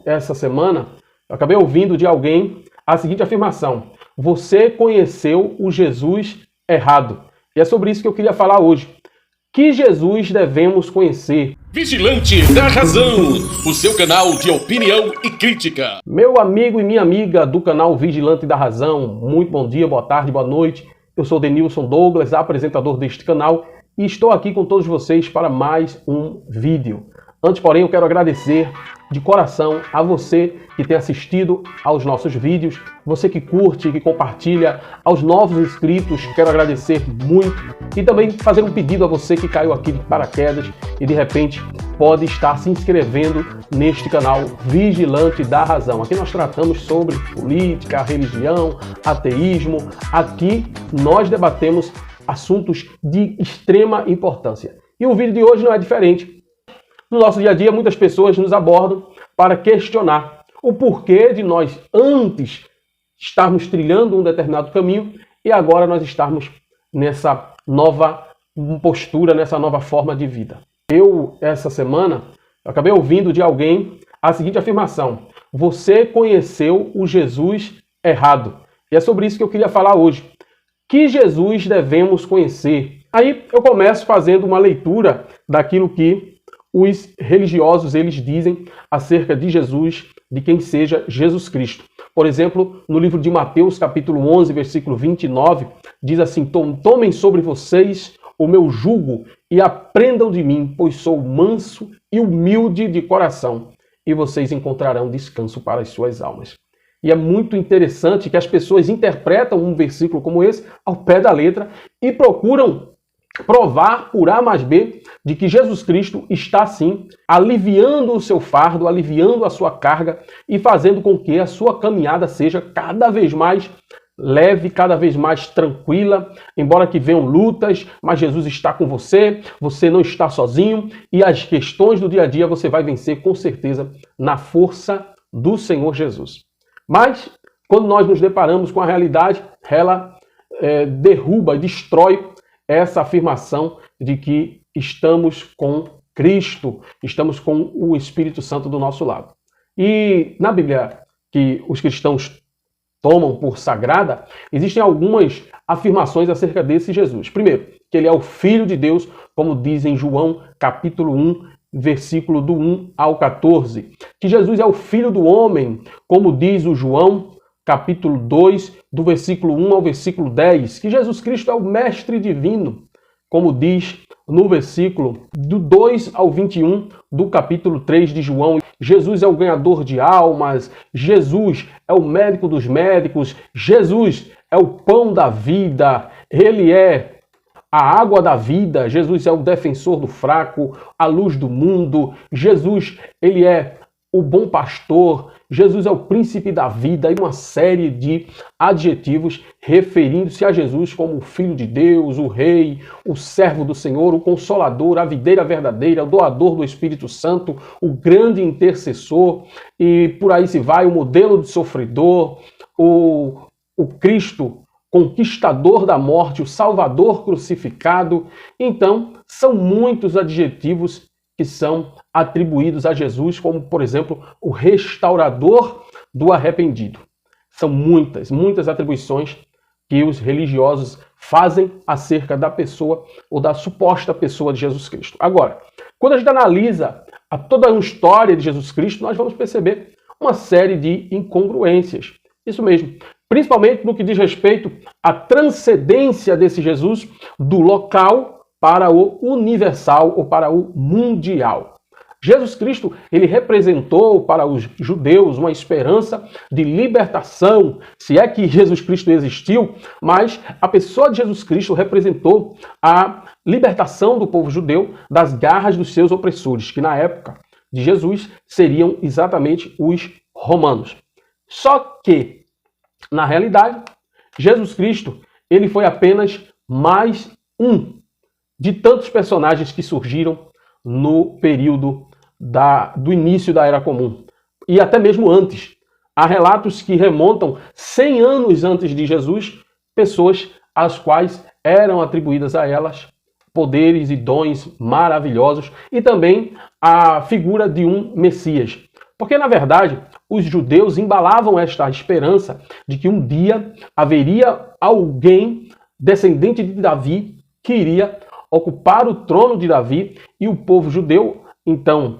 Essa semana, eu acabei ouvindo de alguém a seguinte afirmação: você conheceu o Jesus errado. E é sobre isso que eu queria falar hoje. Que Jesus devemos conhecer? Vigilante da Razão, o seu canal de opinião e crítica. Meu amigo e minha amiga do canal Vigilante da Razão, muito bom dia, boa tarde, boa noite. Eu sou Denilson Douglas, apresentador deste canal, e estou aqui com todos vocês para mais um vídeo. Antes, porém, eu quero agradecer de coração a você que tem assistido aos nossos vídeos, você que curte, que compartilha, aos novos inscritos, quero agradecer muito, e também fazer um pedido a você que caiu aqui de paraquedas e de repente pode estar se inscrevendo neste canal Vigilante da Razão. Aqui nós tratamos sobre política, religião, ateísmo. Aqui nós debatemos assuntos de extrema importância. E o vídeo de hoje não é diferente. No nosso dia a dia, muitas pessoas nos abordam para questionar o porquê de nós antes estarmos trilhando um determinado caminho e agora nós estarmos nessa nova postura, nessa nova forma de vida. Essa semana, acabei ouvindo de alguém a seguinte afirmação: você conheceu o Jesus errado. E é sobre isso que eu queria falar hoje. Que Jesus devemos conhecer? Aí eu começo fazendo uma leitura daquilo que os religiosos eles dizem acerca de Jesus, de quem seja Jesus Cristo. Por exemplo, no livro de Mateus, capítulo 11, versículo 29, diz assim: tomem sobre vocês o meu jugo e aprendam de mim, pois sou manso e humilde de coração, e vocês encontrarão descanso para as suas almas. E é muito interessante que as pessoas interpretam um versículo como esse ao pé da letra e procuram provar por A mais B de que Jesus Cristo está sim aliviando o seu fardo, aliviando a sua carga e fazendo com que a sua caminhada seja cada vez mais leve, cada vez mais tranquila, embora que venham lutas, mas Jesus está com você, você não está sozinho e as questões do dia a dia você vai vencer com certeza na força do Senhor Jesus. Mas quando nós nos deparamos com a realidade, ela derruba, destrói essa afirmação de que estamos com Cristo, estamos com o Espírito Santo do nosso lado. E na Bíblia, que os cristãos tomam por sagrada, existem algumas afirmações acerca desse Jesus. Primeiro, que ele é o Filho de Deus, como diz em João, capítulo 1, versículo do 1 ao 14. Que Jesus é o Filho do homem, como diz o João, capítulo 2, do versículo 1 ao versículo 10, que Jesus Cristo é o Mestre Divino, como diz no versículo do 2 ao 21 do capítulo 3 de João. Jesus é o ganhador de almas, Jesus é o médico dos médicos, Jesus é o pão da vida, ele é a água da vida, Jesus é o defensor do fraco, a luz do mundo, Jesus, ele é o bom pastor, Jesus é o príncipe da vida e uma série de adjetivos referindo-se a Jesus como o Filho de Deus, o Rei, o servo do Senhor, o Consolador, a videira verdadeira, o doador do Espírito Santo, o grande intercessor e por aí se vai, o modelo de sofredor, o Cristo conquistador da morte, o Salvador crucificado. Então, são muitos adjetivos que são atribuídos a Jesus, como, por exemplo, o restaurador do arrependido. São muitas atribuições que os religiosos fazem acerca da pessoa ou da suposta pessoa de Jesus Cristo. Agora, quando a gente analisa toda a história de Jesus Cristo, nós vamos perceber uma série de incongruências. Isso mesmo, principalmente no que diz respeito à transcendência desse Jesus do local para o universal ou para o mundial. Jesus Cristo, ele representou para os judeus uma esperança de libertação, se é que Jesus Cristo existiu, mas a pessoa de Jesus Cristo representou a libertação do povo judeu das garras dos seus opressores, que na época de Jesus seriam exatamente os romanos. Só que, na realidade, Jesus Cristo, ele foi apenas mais um de tantos personagens que surgiram no período do início da Era Comum. E até mesmo antes. Há relatos que remontam 100 anos antes de Jesus, pessoas às quais eram atribuídas a elas poderes e dons maravilhosos, e também a figura de um Messias. Porque, na verdade, os judeus embalavam esta esperança de que um dia haveria alguém descendente de Davi que iria ocupar o trono de Davi e o povo judeu, então,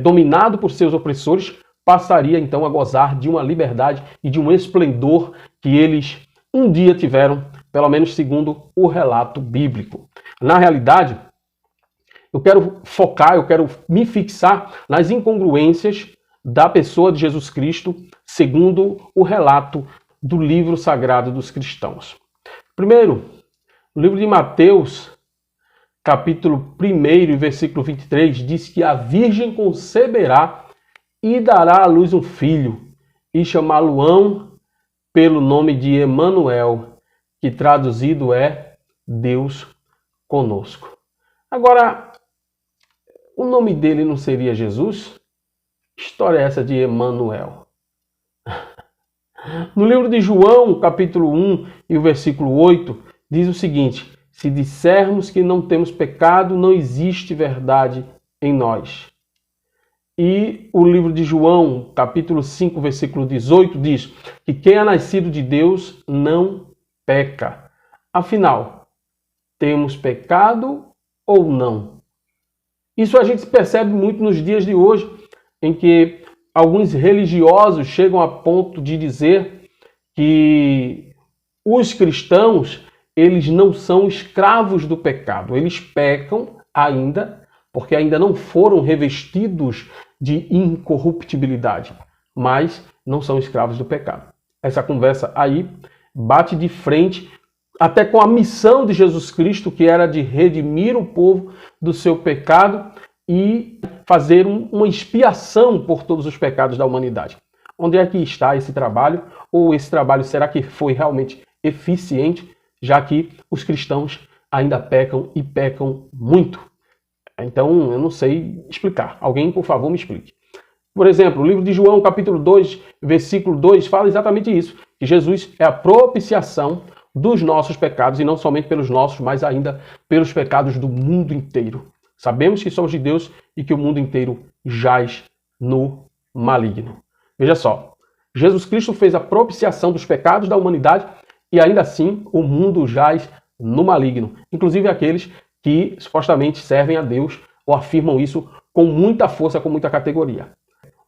dominado por seus opressores, passaria então a gozar de uma liberdade e de um esplendor que eles um dia tiveram, pelo menos segundo o relato bíblico. Na realidade, eu quero me fixar nas incongruências da pessoa de Jesus Cristo, segundo o relato do livro sagrado dos cristãos. Primeiro, no livro de Mateus, capítulo 1, versículo 23, diz que a virgem conceberá e dará à luz um filho, e chamá-lo-ão pelo nome de Emanuel, que traduzido é Deus conosco. Agora, o nome dele não seria Jesus? Que história é essa de Emanuel? No livro de João, capítulo 1 e o versículo 8, diz o seguinte: se dissermos que não temos pecado, não existe verdade em nós. E o livro de João, capítulo 5, versículo 18, diz que quem é nascido de Deus não peca. Afinal, temos pecado ou não? Isso a gente percebe muito nos dias de hoje, em que alguns religiosos chegam a ponto de dizer que os cristãos, eles não são escravos do pecado. Eles pecam ainda, porque ainda não foram revestidos de incorruptibilidade, mas não são escravos do pecado. Essa conversa aí bate de frente até com a missão de Jesus Cristo, que era de redimir o povo do seu pecado e fazer uma expiação por todos os pecados da humanidade. Onde é que está esse trabalho? Ou esse trabalho será que foi realmente eficiente, já que os cristãos ainda pecam e pecam muito? Então, eu não sei explicar. Alguém, por favor, me explique. Por exemplo, o livro de João, capítulo 2, versículo 2, fala exatamente isso, que Jesus é a propiciação dos nossos pecados, e não somente pelos nossos, mas ainda pelos pecados do mundo inteiro. Sabemos que somos de Deus e que o mundo inteiro jaz no maligno. Veja só, Jesus Cristo fez a propiciação dos pecados da humanidade e ainda assim o mundo jaz no maligno. Inclusive aqueles que supostamente servem a Deus ou afirmam isso com muita força, com muita categoria.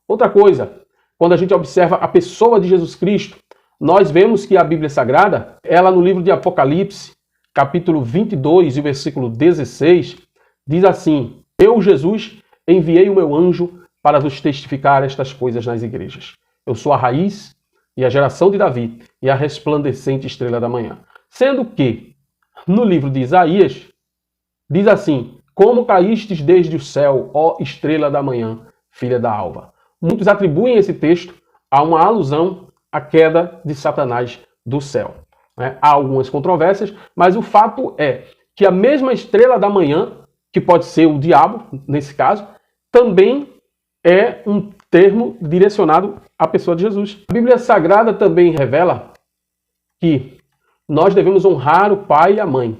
Outra coisa, quando a gente observa a pessoa de Jesus Cristo, nós vemos que a Bíblia Sagrada, ela no livro de Apocalipse, capítulo 22 e versículo 16, diz assim: eu, Jesus, enviei o meu anjo para vos testificar estas coisas nas igrejas. Eu sou a raiz e a geração de Davi e a resplandecente estrela da manhã. Sendo que, no livro de Isaías, diz assim: como caístes desde o céu, ó estrela da manhã, filha da alva. Muitos atribuem esse texto a uma alusão à queda de Satanás do céu. Há algumas controvérsias, mas o fato é que a mesma estrela da manhã, que pode ser o diabo, nesse caso, também é um termo direcionado à pessoa de Jesus. A Bíblia Sagrada também revela que nós devemos honrar o pai e a mãe.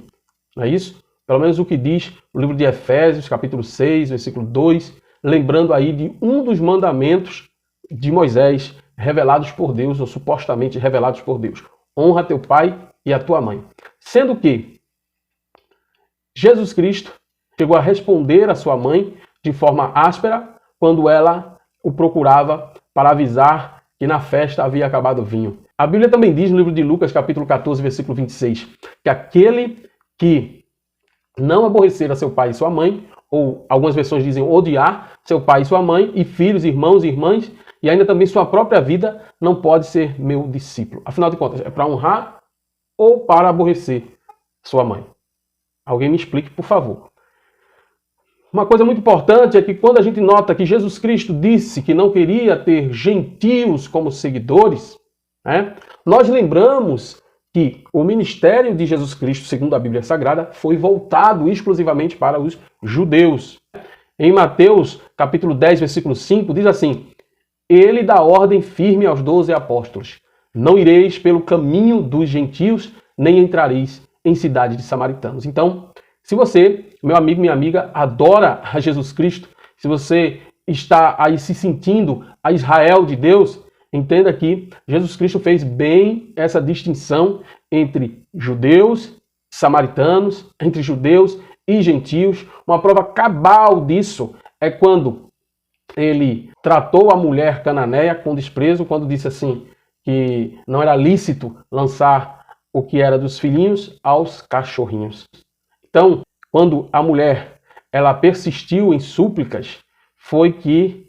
Não é isso? Pelo menos o que diz o livro de Efésios, capítulo 6, versículo 2, lembrando aí de um dos mandamentos de Moisés revelados por Deus, ou supostamente revelados por Deus. Honra teu pai e a tua mãe. Sendo que Jesus Cristo chegou a responder à sua mãe de forma áspera quando ela o procurava para avisar que na festa havia acabado o vinho. A Bíblia também diz no livro de Lucas, capítulo 14, versículo 26, que aquele que não aborrecer a seu pai e sua mãe, ou algumas versões dizem odiar seu pai e sua mãe, e filhos, irmãos e irmãs, e ainda também sua própria vida, não pode ser meu discípulo. Afinal de contas, é para honrar ou para aborrecer sua mãe? Alguém me explique, por favor. Uma coisa muito importante é que quando a gente nota que Jesus Cristo disse que não queria ter gentios como seguidores, nós lembramos que o ministério de Jesus Cristo, segundo a Bíblia Sagrada, foi voltado exclusivamente para os judeus. Em Mateus, capítulo 10, versículo 5, diz assim: ele dá ordem firme aos 12 apóstolos: não ireis pelo caminho dos gentios, nem entrareis em cidade de samaritanos. Então, se você, meu amigo, minha amiga, adora a Jesus Cristo, se você está aí se sentindo a Israel de Deus, entenda que Jesus Cristo fez bem essa distinção entre judeus, samaritanos, entre judeus e gentios. Uma prova cabal disso é quando ele tratou a mulher cananeia com desprezo, quando disse assim que não era lícito lançar o que era dos filhinhos aos cachorrinhos. Então, quando a mulher ela persistiu em súplicas, foi que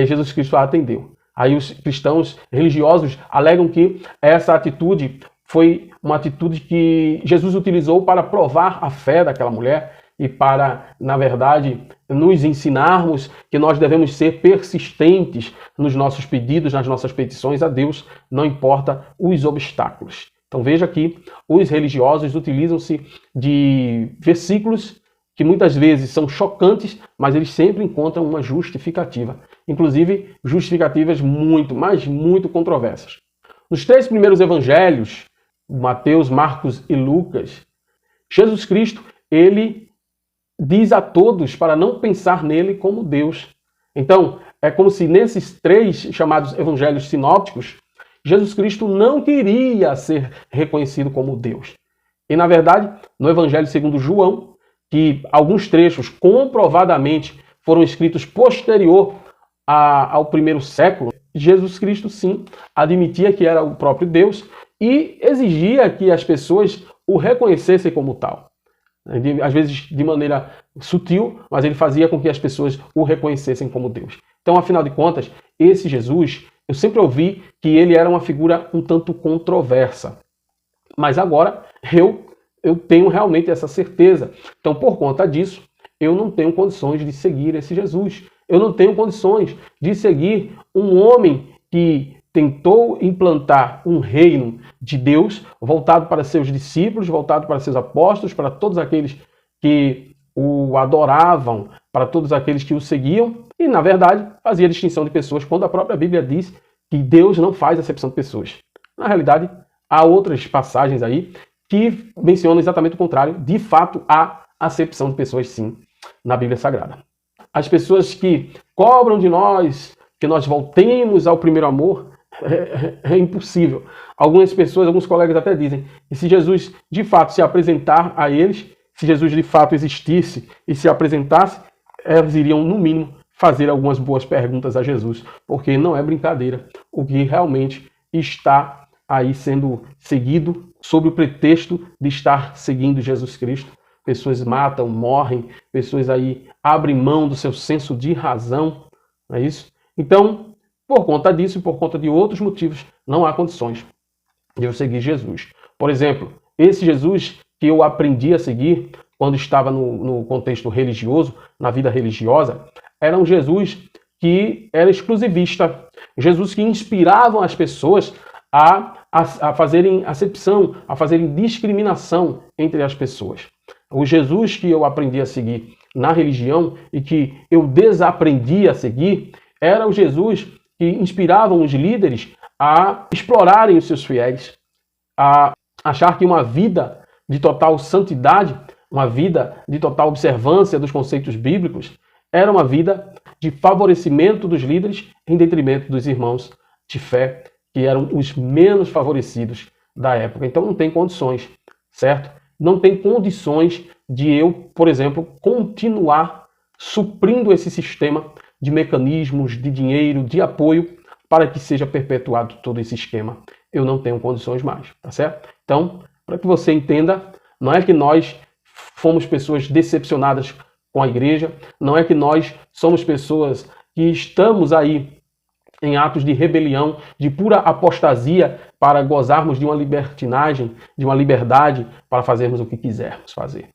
Jesus Cristo a atendeu. Aí os cristãos religiosos alegam que essa atitude foi uma atitude que Jesus utilizou para provar a fé daquela mulher e para, na verdade, nos ensinarmos que nós devemos ser persistentes nos nossos pedidos, nas nossas petições a Deus, não importa os obstáculos. Então veja que os religiosos utilizam-se de versículos que muitas vezes são chocantes, mas eles sempre encontram uma justificativa. Inclusive, justificativas muito, mas muito controversas. Nos 3 primeiros evangelhos, Mateus, Marcos e Lucas, Jesus Cristo, ele diz a todos para não pensar nele como Deus. Então, é como se nesses 3 chamados evangelhos sinópticos, Jesus Cristo não queria ser reconhecido como Deus. E, na verdade, no Evangelho segundo João, que alguns trechos comprovadamente foram escritos posterior ao primeiro século, Jesus Cristo, sim, admitia que era o próprio Deus e exigia que as pessoas o reconhecessem como tal. Às vezes de maneira sutil, mas ele fazia com que as pessoas o reconhecessem como Deus. Então, afinal de contas, esse Jesus, eu sempre ouvi que ele era uma figura um tanto controversa. Mas agora eu tenho realmente essa certeza. Então, por conta disso, eu não tenho condições de seguir esse Jesus. Eu não tenho condições de seguir um homem que tentou implantar um reino de Deus voltado para seus discípulos, voltado para seus apóstolos, para todos aqueles que o adoravam, para todos aqueles que o seguiam, e, na verdade, fazia distinção de pessoas, quando a própria Bíblia diz que Deus não faz acepção de pessoas. Na realidade, há outras passagens aí que mencionam exatamente o contrário. De fato, há acepção de pessoas, sim, na Bíblia Sagrada. As pessoas que cobram de nós que nós voltemos ao primeiro amor, é impossível. Algumas pessoas, alguns colegas até dizem que se Jesus de fato se apresentar a eles, se Jesus de fato existisse e se apresentasse, eles iriam, no mínimo, fazer algumas boas perguntas a Jesus, porque não é brincadeira o que realmente está aí sendo seguido sob o pretexto de estar seguindo Jesus Cristo. Pessoas matam, morrem, pessoas aí abrem mão do seu senso de razão, não é isso? Então, por conta disso e por conta de outros motivos, não há condições de eu seguir Jesus. Por exemplo, esse Jesus que eu aprendi a seguir quando estava no contexto religioso, na vida religiosa, era um Jesus que era exclusivista. Jesus que inspirava as pessoas a fazerem acepção, a fazerem discriminação entre as pessoas. O Jesus que eu aprendi a seguir na religião e que eu desaprendi a seguir era o Jesus que inspirava os líderes a explorarem os seus fiéis, a achar que uma vida de total santidade, uma vida de total observância dos conceitos bíblicos, era uma vida de favorecimento dos líderes em detrimento dos irmãos de fé, que eram os menos favorecidos da época. Então não tem condições, certo? Não tem condições de eu, por exemplo, continuar suprindo esse sistema de mecanismos, de dinheiro, de apoio, para que seja perpetuado todo esse esquema. Eu não tenho condições mais, tá certo? Então, para que você entenda, não é que nós fomos pessoas decepcionadas com a igreja, não é que nós somos pessoas que estamos aí em atos de rebelião, de pura apostasia para gozarmos de uma libertinagem, de uma liberdade para fazermos o que quisermos fazer.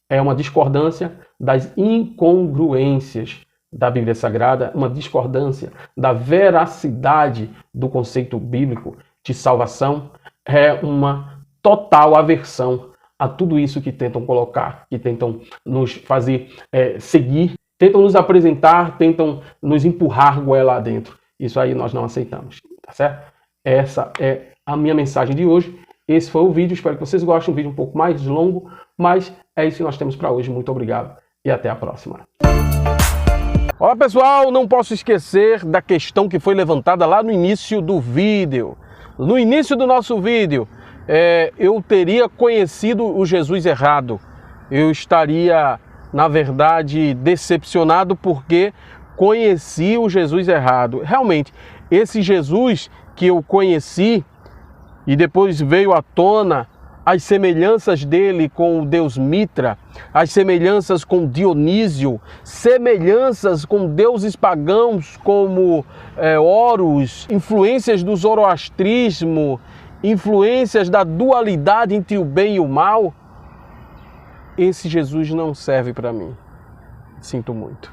É uma discordância das incongruências da Bíblia Sagrada, uma discordância da veracidade do conceito bíblico de salvação, é uma total aversão a tudo isso que tentam colocar, que tentam nos fazer seguir, tentam nos apresentar, tentam nos empurrar goela adentro. Isso aí nós não aceitamos, tá certo? Essa é a minha mensagem de hoje. Esse foi o vídeo, espero que vocês gostem, um vídeo um pouco mais longo, mas é isso que nós temos para hoje. Muito obrigado e até a próxima. Olá pessoal, não posso esquecer da questão que foi levantada lá no início do vídeo. No início do nosso vídeo, eu teria conhecido o Jesus errado. Eu estaria, na verdade, decepcionado porque conheci o Jesus errado. Realmente, esse Jesus que eu conheci e depois veio à tona as semelhanças dele com o deus Mitra, as semelhanças com Dionísio, semelhanças com deuses pagãos como Horus, influências do zoroastrismo, influências da dualidade entre o bem e o mal. Esse Jesus não serve para mim. Sinto muito.